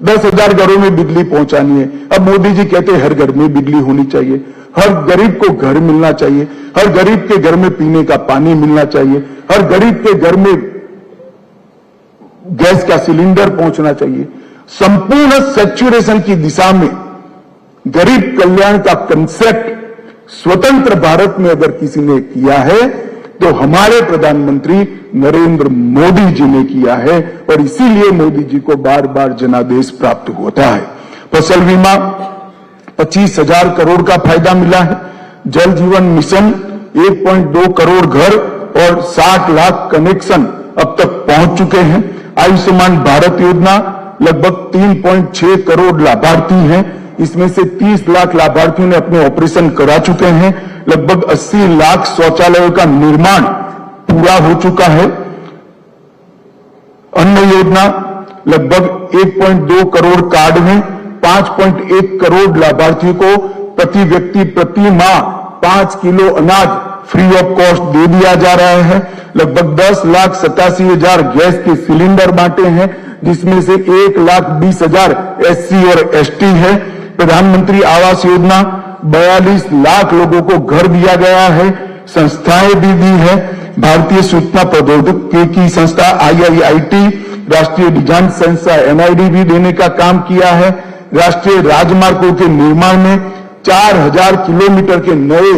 10,000 घरों में बिजली पहुंचानी है। अब मोदी जी कहते हैं हर घर में बिजली होनी चाहिए, हर गरीब को घर मिलना चाहिए, हर गरीब के घर में पीने का पानी मिलना चाहिए, हर गरीब के घर में गैस का सिलेंडर पहुंचना चाहिए। संपूर्ण सैचुरेशन की दिशा में गरीब कल्याण का कंसेप्ट स्वतंत्र भारत में अगर किसी ने किया है तो हमारे प्रधानमंत्री नरेंद्र मोदी जी ने किया है, और इसीलिए मोदी जी को बार बार जनादेश प्राप्त होता है। फसल बीमा 25,000 करोड़ का फायदा मिला है। जल जीवन मिशन 1.2 करोड़ घर और 60 लाख कनेक्शन अब तक पहुंच चुके हैं। आयुष्मान भारत योजना लगभग 3.6 करोड़ लाभार्थी हैं, इसमें से 30 लाख लाभार्थियों ने अपने ऑपरेशन करा चुके हैं। लगभग 80 लाख शौचालयों का निर्माण पूरा हो चुका है। अन्न योजना लगभग 1.2 करोड़ कार्ड में 5.1 करोड़ लाभार्थियों को प्रति व्यक्ति प्रति माह 5 किलो अनाज फ्री ऑफ कॉस्ट दे दिया जा रहा है। लगभग 10,87,000 गैस के सिलेंडर बांटे हैं, जिसमें से 1,20,000 SC और ST है। प्रधानमंत्री आवास योजना 42 लाख लोगों को घर दिया गया है। संस्थाएं भी दी है। भारतीय सूचना प्रौद्योगिकी संस्था IIIT, राष्ट्रीय डिजाइन संस्था NID भी देने का काम किया है। राष्ट्रीय राजमार्गों के निर्माण में 4,000 किलोमीटर के नए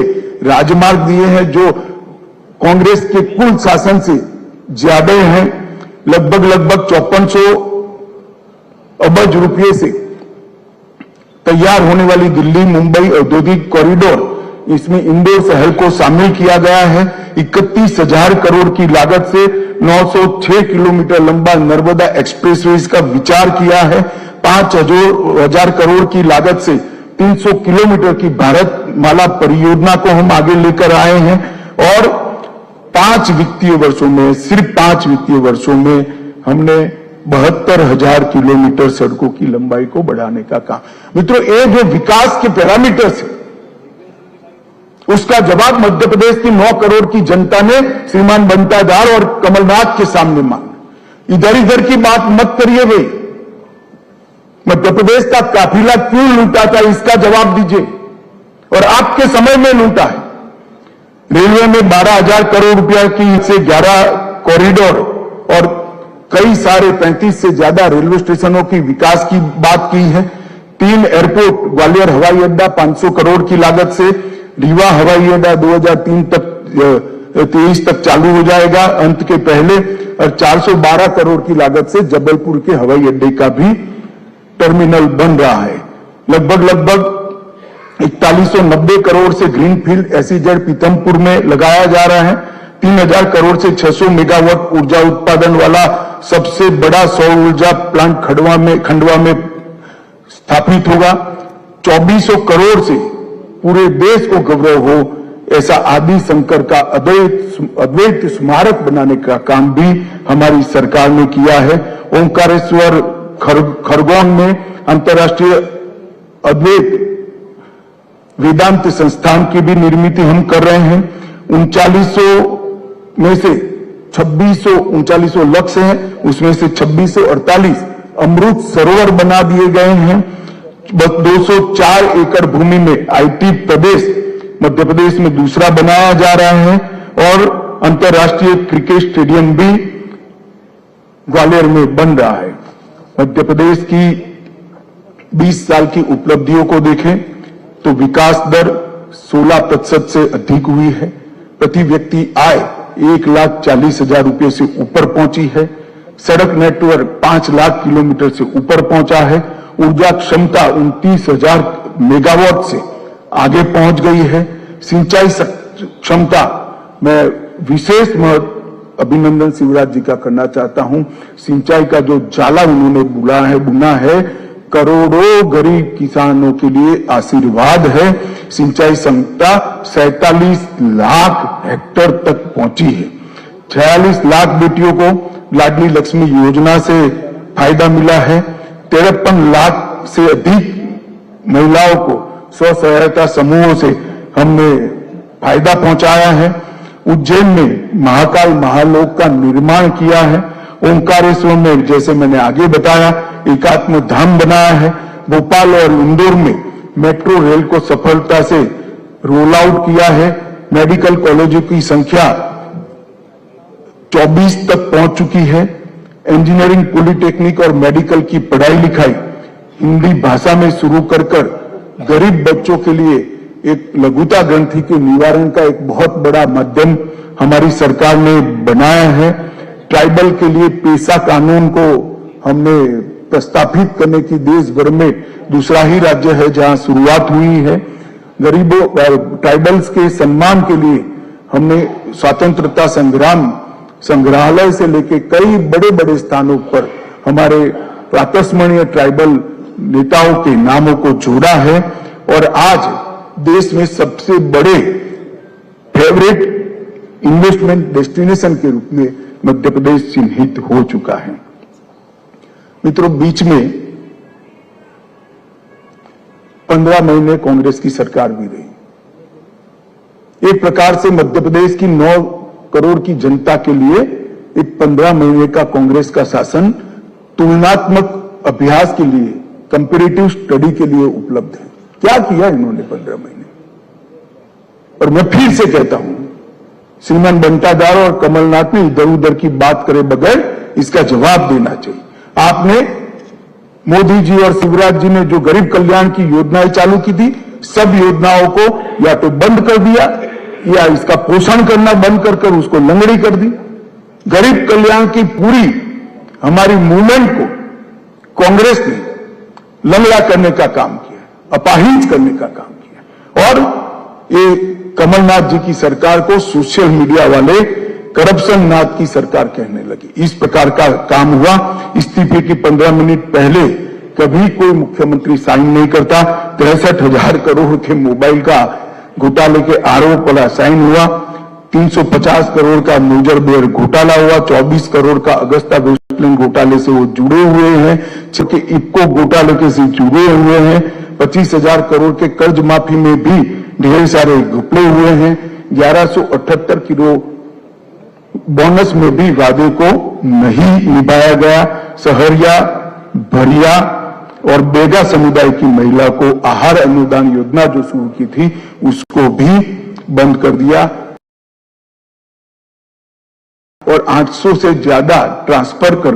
राजमार्ग दिए हैं, जो कांग्रेस के कुल शासन से ज्यादा हैं। लगभग 5400 अरब रुपये से तैयार होने वाली दिल्ली मुंबई औद्योगिक कॉरिडोर, इसमें इंदौर शहर को शामिल किया गया है। 31,000 करोड़ की लागत से 906 किलोमीटर लंबा नर्मदा एक्सप्रेसवे का विचार किया है। 5,000 करोड़ की लागत से 300 किलोमीटर की भारत माला परियोजना को हम आगे लेकर आए हैं, और 5 वित्तीय वर्षों में, सिर्फ 5 वित्तीय वर्षों में हमने 72,000 किलोमीटर सड़कों की लंबाई को बढ़ाने का काम। मित्रों, ये जो विकास के पैरामीटर्स है, उसका जवाब मध्य प्रदेश की 9 करोड़ की जनता ने श्रीमान बंटाधार और कमलनाथ के सामने मांगा। इधर की बात मत करिए भाई, मध्य प्रदेश का काफिला क्यों लूटा था, इसका जवाब दीजिए। और आपके समय में लूटा है। रेलवे में 12,000 करोड़ रुपया की से 11 कॉरिडोर और कई सारे 35 से ज्यादा रेलवे स्टेशनों की विकास की बात की है। 3 एयरपोर्ट, ग्वालियर हवाई अड्डा 500 करोड़ की लागत से, रीवा हवाई अड्डा 2023 तक चालू हो जाएगा अंत के पहले, और 412 करोड़ की लागत से जबलपुर के हवाई अड्डे का भी टर्मिनल बन रहा है। लगभग 4190 करोड़ से ग्रीनफील्ड SEZ पीथमपुर में लगाया जा रहा है। 3,000 करोड़ से 600 मेगावाट ऊर्जा उत्पादन वाला सबसे बड़ा सौर ऊर्जा प्लांट खंडवा में स्थापित होगा। 2400 करोड़ से पूरे देश को गौरव हो ऐसा आदि शंकर का अद्वैत स्मारक बनाने का काम भी हमारी सरकार ने किया है। ओंकारेश्वर खरगोन में अंतर्राष्ट्रीय अद्वैत वेदांत संस्थान की भी निर्मित हम कर रहे हैं। 3900 में से 2639 लक्ष्य हैं, उसमें से 2648 अमृत सरोवर बना दिए गए हैं। 204 एकड़ भूमि में IT प्रदेश मध्य प्रदेश में दूसरा बनाया जा रहा है, और अंतर्राष्ट्रीय क्रिकेट स्टेडियम भी ग्वालियर में बन रहा है। मध्य प्रदेश की 20 साल की उपलब्धियों को देखें तो विकास दर 16% से अधिक हुई है। प्रति व्यक्ति आय 1,40,000 रुपये से ऊपर पहुंची है। सड़क नेटवर्क 5 लाख किलोमीटर से ऊपर पहुंचा है। ऊर्जा क्षमता 29,000 मेगावाट से आगे पहुंच गई है। सिंचाई क्षमता में विशेष अभिनंदन शिवराज जी का करना चाहता हूं। सिंचाई का जो जाला उन्होंने बुना है, करोड़ों गरीब किसानों के लिए आशीर्वाद है। सिंचाई क्षमता 47 लाख हेक्टेयर तक पहुंची है। 46 लाख बेटियों को लाडली लक्ष्मी योजना से फायदा मिला है। 53 लाख से अधिक महिलाओं को स्व सहायता समूहों से हमने फायदा पहुंचाया है। उज्जैन में महाकाल महालोक का निर्माण किया है। ओंकारेश्वर में जैसे मैंने आगे बताया एकात्म धाम बनाया है। भोपाल और इंदौर में मेट्रो रेल को सफलता से रोल आउट किया है। मेडिकल कॉलेजों की संख्या 24 तक पहुंच चुकी है। इंजीनियरिंग, पॉलिटेक्निक और मेडिकल की पढ़ाई लिखाई हिंदी भाषा में शुरू कर गरीब बच्चों के लिए एक लघुता ग्रंथि के निवारण का एक बहुत बड़ा माध्यम हमारी सरकार ने बनाया है। ट्राइबल के लिए पेशा कानून को हमने प्रस्तावित करने की देश भर में दूसरा ही राज्य है जहां शुरुआत हुई है। गरीबों ट्राइबल्स के सम्मान के लिए हमने स्वतंत्रता संग्राम संग्रहालय से लेकर कई बड़े बड़े स्थानों पर हमारे प्रातस्मरणीय ट्राइबल नेताओं के नामों को जोड़ा है और आज देश में सबसे बड़े फेवरेट इन्वेस्टमेंट डेस्टिनेशन के रूप में मध्य प्रदेश चिन्हित हो चुका है। मित्रों, बीच में 15 महीने कांग्रेस की सरकार भी रही। एक प्रकार से मध्य प्रदेश की 9 करोड़ की जनता के लिए एक 15 महीने का कांग्रेस का शासन तुलनात्मक अभ्यास के लिए, कंपैरेटिव स्टडी के लिए उपलब्ध है। क्या किया इन्होंने 15 महीने? और मैं फिर से कहता हूं, श्रीमान बंटादार और कमलनाथ ने इधर उधर की बात करे बगैर इसका जवाब देना चाहिए। आपने मोदी जी और शिवराज जी ने जो गरीब कल्याण की योजनाएं चालू की थी, सब योजनाओं को या तो बंद कर दिया या इसका पोषण करना बंद कर उसको लंगड़ी कर दी। गरीब कल्याण की पूरी हमारी मूवमेंट को कांग्रेस ने लंगड़ा करने का काम किया, अपाहिज करने का काम किया। और ये कमलनाथ जी की सरकार को सोशल मीडिया वाले करप्शन नाथ की सरकार कहने लगी। इस प्रकार का काम हुआ। इस्तीफे के 15 मिनट पहले कभी कोई मुख्यमंत्री साइन नहीं करता। 63,000 करोड़ के मोबाइल का घोटाले के आरोप वाला साइन हुआ। 350 करोड़ का मेजर बेयर घोटाला हुआ। 24 करोड़ का अगस्ता वेस्टलैंड घोटाले से वो जुड़े हुए हैं, क्योंकि इफ्को घोटाले के से जुड़े हुए हैं। 25,000 करोड़ के कर्ज माफी में भी ढेर सारे घपले हुए हैं। 1178 किलो बोनस में भी वादे को नहीं निभाया गया। सहरिया, भरिया और बेगा समुदाय की महिला को आहार अनुदान योजना जो शुरू की थी उसको भी बंद कर दिया और 800 से ज्यादा ट्रांसफर कर